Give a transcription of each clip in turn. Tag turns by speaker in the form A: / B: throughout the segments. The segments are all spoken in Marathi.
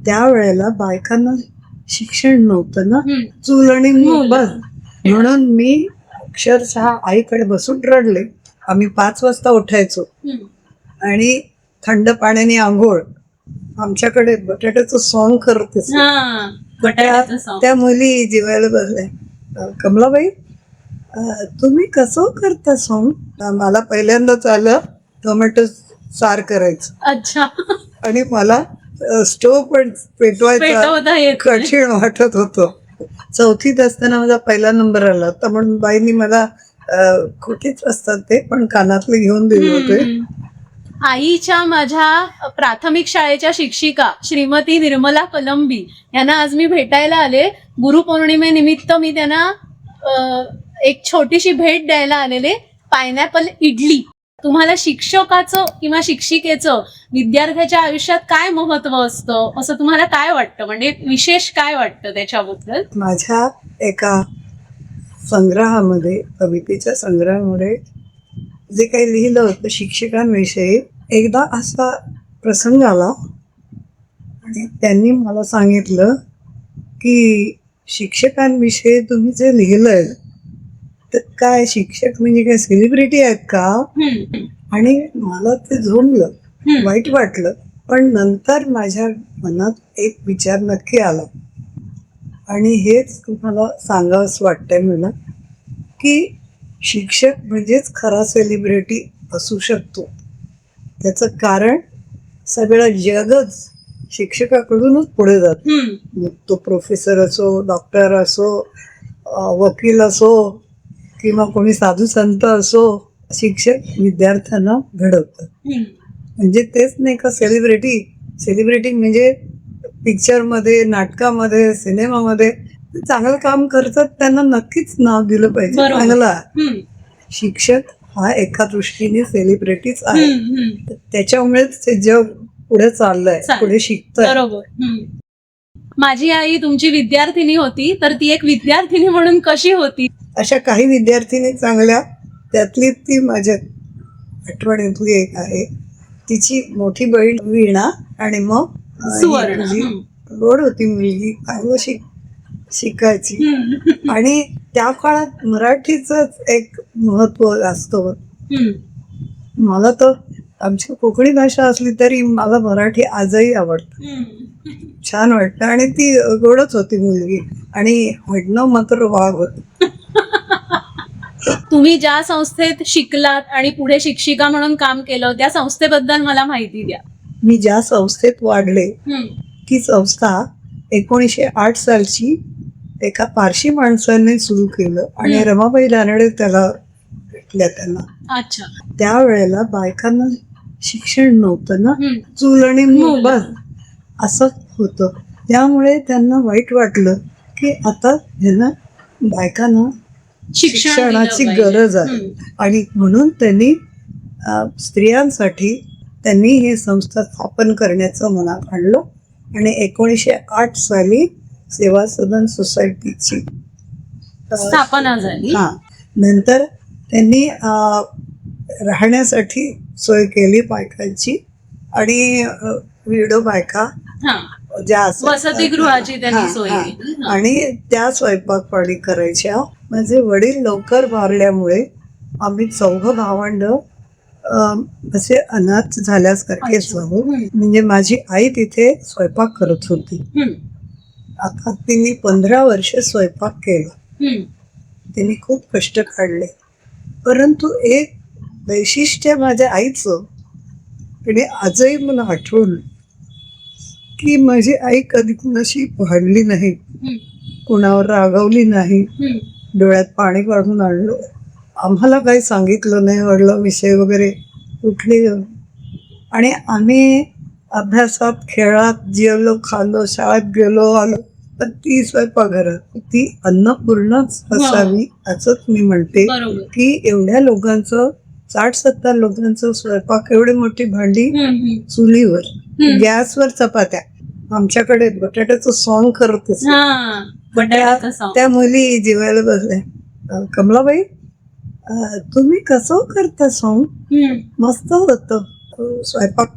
A: त्यावेळेला बायकांना शिक्षण नव्हतं ना,
B: हम्म.
A: चूल आणि मूल
B: मूल.
A: बस. म्हणून मी अक्षरशः आईकडे बसून रडले. आम्ही 5 वाजता उठायचो
B: हम्म.
A: आणि थंड पाण्याने आंघोळ. आमच्याकडे बटाट्याचं सॉंग करतेस.
B: हा, बटाट्याचं song.
A: त्या मुली जेवायला बसल्या. कमलाबाई, तुम्ही कसं करता सॉंग? मला पहिल्यांदाच आलं टोमॅटो सार करायचं
B: अच्छा,
A: आणि मला स्टोव पण पेटवायचा
B: पेटवता येत नाही.
A: कठीण वाटत होतं. 4थीत असताना माझा पहिला नंबर आला तर म्हणून बाईंनी मला खोटीच असतात ते पण कानातले घेऊन दिले होते.
B: हम्म. आईच्या माझ्या प्राथमिक शाळेच्या शिक्षिका श्रीमती निर्मला कलंबी यांना आज मी भेटायला आले. गुरुपौर्णिमेनिमित्त मी त्यांना एक छोटीशी भेट द्यायला आलेले. पायनॅपल इडली. तुम्हाला शिक्षकाचं किंवा शिक्षिकेचं विद्यार्थ्याच्या आयुष्यात काय महत्व असतं असं तुम्हाला काय वाटतं, म्हणजे विशेष काय वाटतं त्याच्याबद्दल?
A: माझ्या एका संग्रहामध्ये, कवितेच्या संग्रहामध्ये जे काही लिहिलं होतं शिक्षकांविषयी, एकदा असा प्रसंग आला आणि त्यांनी मला सांगितलं की शिक्षकांविषयी तुम्ही जे लिहिलंय तर काय शिक्षक म्हणजे काय सेलिब्रिटी आहेत का?
B: हम्म.
A: आणि मला ते झोंबलं,
B: हम्म.
A: वाईट वाटलं. पण नंतर माझ्या मनात एक विचार नक्की आला आणि हेच तुम्हाला सांगावंसं वाटतंय मला की शिक्षक म्हणजेच खरा सेलिब्रिटी असू शकतो. त्याचं कारण सगळं जगच शिक्षकाकडूनच पुढे जातं.
B: हम्म.
A: मग तो प्रोफेसर असो, डॉक्टर असो, वकील असो किंवा कोणी साधू संत असो, शिक्षक विद्यार्थ्यांना घडवतात.
B: हम्म.
A: म्हणजे तेच नाही का सेलिब्रिटी. सेलिब्रिटी म्हणजे पिक्चरमध्ये, नाटकामध्ये, सिनेमामध्ये चांगलं काम करतात त्यांना नक्कीच नाव दिलं पाहिजे
B: बरोबर.
A: चांगला.
B: हम्म.
A: शिक्षक हा एका दृष्टीने सेलिब्रिटीच आहे.
B: हम्म. हम्म.
A: त्याच्यामुळेच ते जग पुढे चाललंय,
B: चालेल.
A: पुढे शिकतंय.
B: बरोबर. हम्म. माझी आई तुमची विद्यार्थिनी होती, तर ती एक विद्यार्थिनी म्हणून कशी होती?
A: अशा काही विद्यार्थिनी चांगल्या, त्यातली ती माझ्या आठवणीतली एक आहे. तिची मोठी बहीण वीणा आणि मग ही
B: सुवर्ण.
A: तुझी
B: हम्म.
A: गोड होती मुलगी, चांगलं शिकायची.
B: हम्म.
A: आणि त्या काळात मराठीचंच एक महत्व असतं.
B: हम्म.
A: मला तर आमची कोकणी भाषा असली तरी मला मराठी आजही आवडतं,
B: हम्म.
A: छान वाटतं. आणि ती गोडच होती मुलगी आणि म्हणणं मात्र वाघ होतं.
B: तुम्ही ज्या संस्थेत शिकलात आणि पुढे शिक्षिका म्हणून काम केलं त्या संस्थेबद्दल मला माहिती द्या.
A: मी ज्या संस्थेत वाढले
B: हम्म.
A: ती संस्था 1908 सालची एका पारशी माणसाने सुरू केलं आणि
B: हम्म.
A: रमाबाई रानडे त्याला भेटल्या त्यांना.
B: अच्छा.
A: त्यावेळेला बायकांना शिक्षण नव्हतं ना,
B: हम्म.
A: चूल आणि मूल
B: मूल.
A: बस असं होतं. त्यामुळे त्यांना वाईट वाटलं की आता ह्यांना बायकांना शिक्षणाची
B: दिलं पाहिजे.
A: गरज आहे.
B: हम्म.
A: आणि म्हणून त्यांनी स्त्रियांसाठी त्यांनी ही संस्था स्थापन करण्याचं मनात आणलं आणि 1908 साली सेवा सदन सोसायटीची
B: स्थापना झाली.
A: हां. नंतर त्यांनी राहण्यासाठी सोय केली बायकांची आणि विडो बायका
B: हा,
A: ज्या असतात,
B: वसतिगृहाची त्यांनी
A: हां,
B: सोय
A: हां.
B: केली. हा.
A: आणि त्या स्वयंपाक पाणी करायच्या. माझे वडील लवकर वारल्यामुळे आम्ही 4 भावंड असे अनाथ झाल्यासारखे
B: अच्छा.
A: आहोत.
B: हम्म.
A: म्हणजे माझी आई तिथे स्वयंपाक करत होती.
B: हम्म.
A: आता तिने 15 वर्ष स्वयंपाक केला.
B: हम्म.
A: तिने खूप कष्ट काढले. परंतु एक वैशिष्ट्य माझ्या आईचं, तिने आजही मला आठवलं की माझी आई कधी कुणाशी भांडली नाही,
B: हम्म.
A: कुणावर रागवली नाही,
B: हम्म.
A: डोळ्यात पाणी काढून आणलं, आम्हाला काही सांगितलं नाही, वडिलांविषयी वगैरे कुठली. आणि आम्ही अभ्यासात, खेळात, जेवलो, खाल्लो, शाळेत गेलो आलो, तर ती स्वयंपाकघरात ती अन्नपूर्णाच असावी असंच मी म्हणते.
B: बरोबर.
A: की एवढ्या लोकांचं, 60-70 लोकांचं स्वयंपाक, एवढी मोठी भांडी
B: हम्म.
A: चुलीवर,
B: हम्म.
A: गॅसवर चपात्या. आमच्याकडे बटाट्याचं सॉंग करतेस.
B: हा, बटाट्याचं song.
A: त्या मुली जेवायला बसल्या. कमलाबाई, तुम्ही कसं करता सॉंग?
B: हम्म.
A: मस्त होतं. स्वयंपाक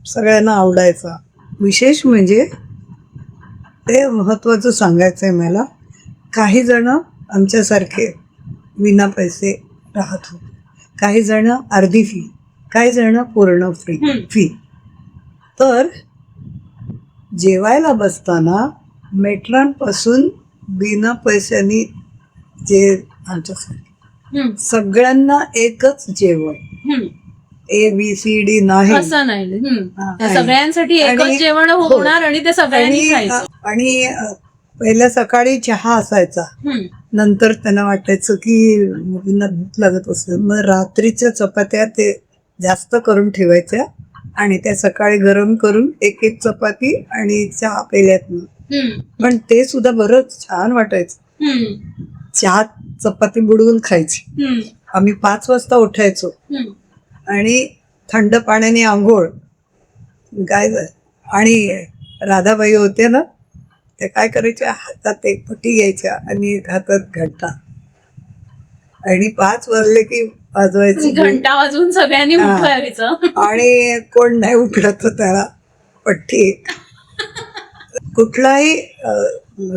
A: सगळ्यांना आवडायचा. विशेष म्हणजे ते महत्त्वाचं सांगायचं आहे मला. काही जण आमच्यासारखे विना पैसे राहत होते, काही जण अर्धी फी, काही जण पूर्ण फी. तर जेवायला बसताना मेट्रांपासून बिना पैशानी जे आमच्यासारखे सगळ्यांना एकच जेवण, ABCD नाही.
B: असं नाही.
A: हा,
B: त्या सगळ्यांसाठी एकच
A: आणि-
B: जेवण
A: हो.
B: होणार आणि ते सगळ्यांनी खायचं.
A: आणि पहिल्या सकाळी चहा असायचा, नंतर त्यांना वाटायचं की मुलींना भूक लागत असेल, मग रात्रीच्या चपात्या ते जास्त करून ठेवायच्या आणि त्या सकाळी गरम करून एक एक चपाती आणि चहा पेल्यातनं. पण ते सुद्धा बरंच छान वाटायचं. चहात चपाती बुडवून खायची. आम्ही 5 वाजता उठायचो आणि थंड पाण्याने आंघोळ, काय आणि राधाबाई होते ना, ते काय करायच्या, हातात एक पट्टी घ्यायच्या आणि हातात घंटा, आणि 5 वाजले की वाजवायची
B: घंटा वाजून सगळ्यांनी
A: हा.
B: उठवायचं.
A: आणि कोण नाही उठलं तर त्याला पट्टी. कुठलाही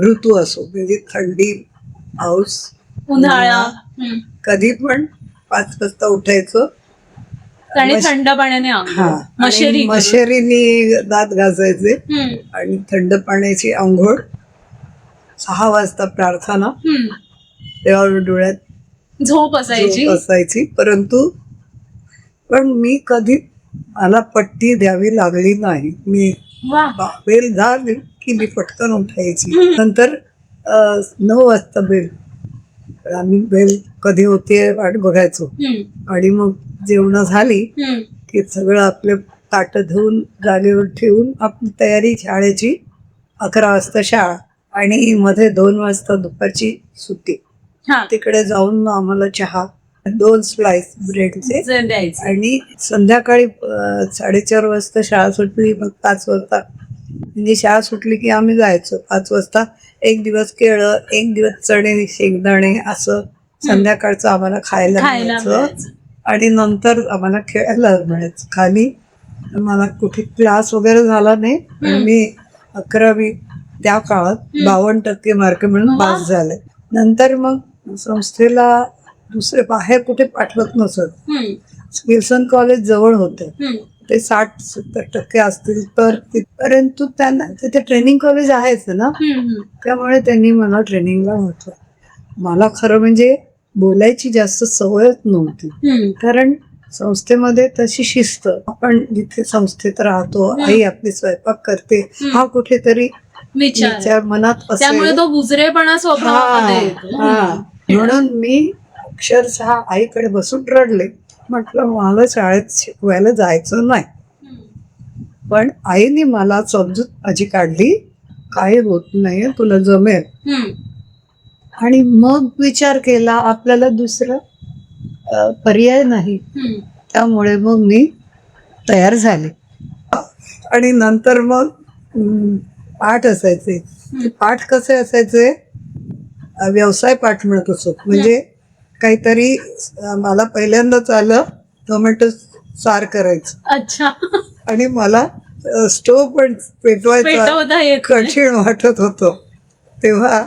A: ऋतू असो, म्हणजे थंडी, पाऊस,
B: उन्हाळा.
A: कधी पण 5 वाजता उठायचं
B: आणि
A: मश-
B: थंड पाण्याने
A: हा,
B: आंघोळ,
A: आणि
B: मशेरी करून.
A: मशेरीने दात घासायचे आणि थंड पाण्याची आंघोळ. 6 वाजता प्रार्थना, तेव्हा डोळ्यात
B: झोप असायची.
A: झोप असायची. परंतु पण मी कधी मला पट्टी द्यावी लागली नाही. मी
B: वा.
A: बेल झाली की मी पटकन उठायची. नंतर 9 वाजता बेल, आम्ही बेल कधी होते वाट बघायचो. आणि मग जेवण झाली की सगळं आपले ताटं धुवून जागेवर ठेवून आपली तयारी शाळेची. 11 वाजता शाळा आणि मध्ये 2 वाजता दुपारची सुट्टी. तिकडे जाऊन मग आम्हाला चहा, 2 स्लाइस ब्रेडचे,
B: द्यायचं.
A: आणि संध्याकाळी 4:30 वाजता शाळा सुटली. मग 5 वाजता म्हणजे शाळा सुटली की आम्ही जायचो. 5 वाजता एक दिवस केळं, एक दिवस चणे शेंगदाणे असं संध्याकाळचं आम्हाला खायला मिळायचं. आणि नंतर आम्हाला खेळायला मिळायचं खाली. मला कुठे क्लास वगैरे झाला नाही, पण मी 11वी त्या काळात 52% मार्क मिळून पास झाले. नंतर मग संस्थेला दुसरे बाहेर कुठे पाठवत नसत. विल्सन कॉलेज जवळ होते, ते 60-70% असतील तर. परंतु त्यांना तिथे ट्रेनिंग कॉलेज आहेच ना, त्यामुळे त्यांनी मला ट्रेनिंगला म्हटलं. मला खरं म्हणजे बोलायची जास्त सवयच नव्हती, कारण संस्थेमध्ये तशी शिस्त. आपण जिथे संस्थेत राहतो, आई आपली स्वयंपाक करते, हा कुठेतरी विचार मनात
B: त्यामुळे
A: असेल.
B: तो बुजरेपणा स्वभावामध्ये येतो.
A: म्हणून मी अक्षरशः आईकडे बसून रडले. म्हटलं मला शाळेत शिकवायला जायचं नाही. पण आईने मला समजूत माझी काढली, काही होत नाही, तुला जमेल. आणि मग विचार केला आपल्याला दुसरं पर्याय नाही, त्यामुळे मग मी तयार झाले. आणि नंतर मग पाठ असायचे. पाठ कसे असायचे, व्यवसाय पाठ म्हणत असो. म्हणजे काहीतरी मला पहिल्यांदाच आलं टोमॅटो सार करायचं.
B: अच्छा.
A: आणि मला स्टोव पण पेटवायचा कठीण वाटत होतं. तेव्हा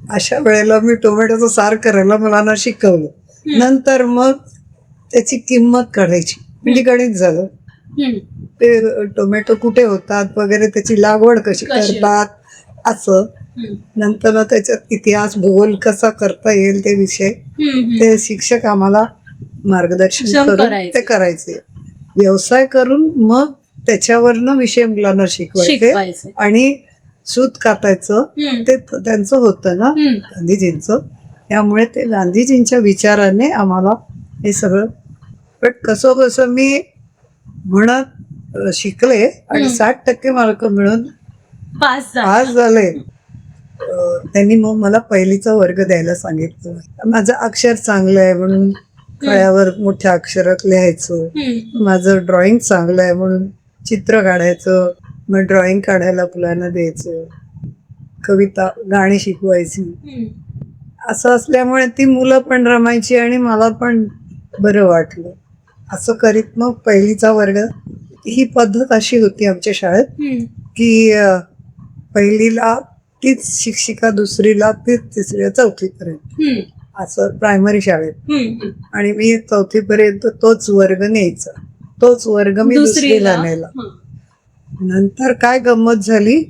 A: अशा वेळेला मी टोमॅटोचं सार करायला मुलांना शिकवलं. नंतर मग त्याची किंमत काढायची, म्हणजे गणित झालं. ते टोमॅटो कुठे होतात वगैरे, त्याची लागवड कशी करतात असं. नंतर त्याच्यात इतिहास, भूगोल कसा करता येईल ते विषय, ते शिक्षक आम्हाला मार्गदर्शन करून ते करायचे. व्यवसाय करून मग त्याच्यावरनं विषय मुलांना शिकवायचे. आणि सूत कातायचं ते त्यांचं होतं ना गांधीजींचं, त्यामुळे ते गांधीजींच्या विचाराने आम्हाला हे सगळं. पण कसं मी म्हणत शिकले आणि 60% मार्क मिळून पास झाले. त्यांनी मग मला पहिलीचा वर्ग द्यायला सांगितलं. माझं अक्षर चांगलं आहे म्हणून फळ्यावर मोठ्या अक्षरात लिहायचं. माझं ड्रॉइंग चांगलं आहे म्हणून चित्र काढायचं. मग ड्रॉइंग काढायला मुलांना द्यायचं. कविता, गाणी शिकवायची. असं असल्यामुळे ती मुलं पण रमायची आणि मला पण बरं वाटलं. असं करीत मग पहिलीचा वर्ग. ही पद्धत अशी होती आमच्या शाळेत की पहिलीला तीच शिक्षिका दुसरीला, तीच तिसरीला, चौथीपर्यंत
B: हम्म,
A: असं प्रायमरी शाळेत.
B: हम्म.
A: आणि मी चौथीपर्यंत तोच वर्ग न्यायचा, तोच वर्ग मी दुसरीला नेला.
B: हं.
A: नंतर काय गंमत झाली,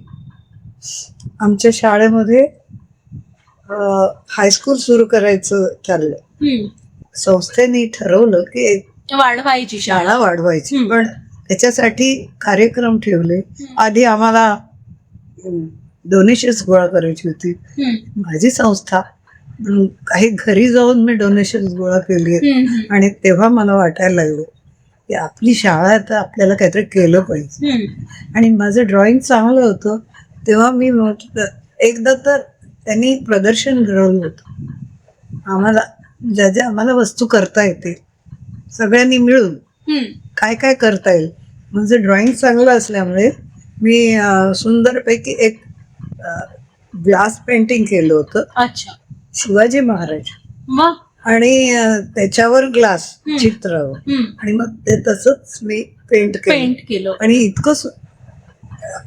A: आमच्या शाळेमध्ये हायस्कूल सुरू करायचं चाललं.
B: हम्म.
A: संस्थेने ठरवलं की एक
B: वाढवायची शाळा.
A: शाळा वाढवायची,
B: हम्म.
A: पण त्याच्यासाठी कार्यक्रम ठेवले. आधी आम्हाला डोनेशन्स गोळा करायची होती.
B: हम्म,
A: माझी संस्था काही घरी जाऊन मी डोनेशन्स गोळा केली
B: हम्म,
A: आणि तेव्हा मला वाटायला लागलं की आपली शाळा आहे तर आपल्याला काहीतरी केलं पाहिजे.
B: हम्म.
A: आणि माझं ड्रॉइंग चांगलं होतं तेव्हा मी म्हटलं, एकदा तर त्यांनी प्रदर्शन घडवलं होतं आम्हाला, ज्या आम्हाला वस्तू करता येते सगळ्यांनी मिळून
B: हम्म.
A: काय काय करता येईल. माझं ड्रॉइंग चांगलं असल्यामुळे मी सुंदरपैकी एक ग्लास पेंटिंग केलं होतं,
B: अच्छा.
A: शिवाजी महाराज,
B: वा.
A: आणि त्याच्यावर ग्लास
B: हम्म.
A: चित्र,
B: हम्म.
A: आणि मग ते तसंच मी पेंट केलं.
B: पेंट केलं.
A: आणि इतकं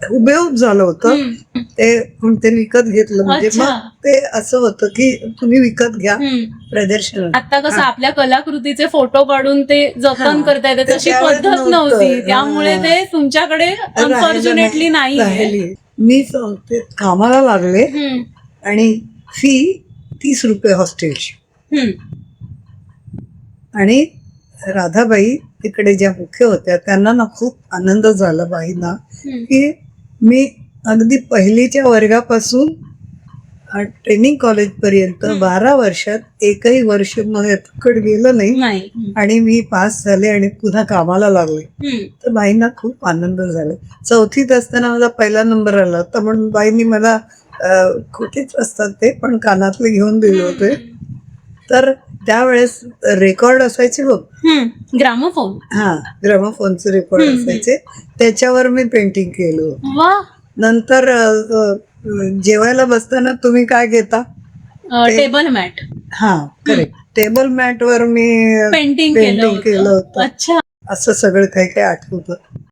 A: हुबेहूब झालं होतं
B: हम्म.
A: ते. कोणते विकत घेतलं म्हणजे
B: अच्छा.
A: मग ते असं होतं की तुम्ही विकत घ्या
B: हम्म.
A: प्रदर्शन.
B: आता कसं आपल्या कलाकृतीचे फोटो काढून ते जतन
A: हा.
B: करता येते, तशी
A: त्यावेळेस
B: पद्धत
A: नव्हतं.
B: नव्हती, त्यामुळे
A: हा.
B: ते तुमच्याकडे अनफॉर्च्युनेटली नाही.
A: राहिली. मी संस्थेत कामाला लागले आणि फी 30 रुपये हॉस्टेलची. आणि राधाबाई तिकडे ज्या मुख्य होत्या त्यांना ना खूप आनंद झाला बाईंना की मी अगदी पहिलीच्या वर्गापासून ट्रेनिंग कॉलेज पर्यंत 12 वर्षात एकही वर्ष माझ्याकडे गेलं नाही आणि मी पास झाले आणि पुन्हा कामाला लागले. तर बाईंना खूप आनंद झाला. चौथीत असताना माझा पहिला नंबर आला होता म्हणून बाईंनी मला कुठेच असतात ते पण कानातले घेऊन दिले होते. तर त्यावेळेस रेकॉर्ड असायचे बघ,
B: ग्रामोफोन.
A: हा, ग्रामोफोनचे रेकॉर्ड असायचे, त्याच्यावर मी पेंटिंग केलं.
B: वा.
A: नंतर जेवायला बसताना तुम्ही काय घेता?
B: Table mat.
A: हा, करेक्ट. टेबल मॅट वर मी
B: पेंटिंग
A: केलं होतं.
B: अच्छा.
A: असं सगळं काही काही आठवतं.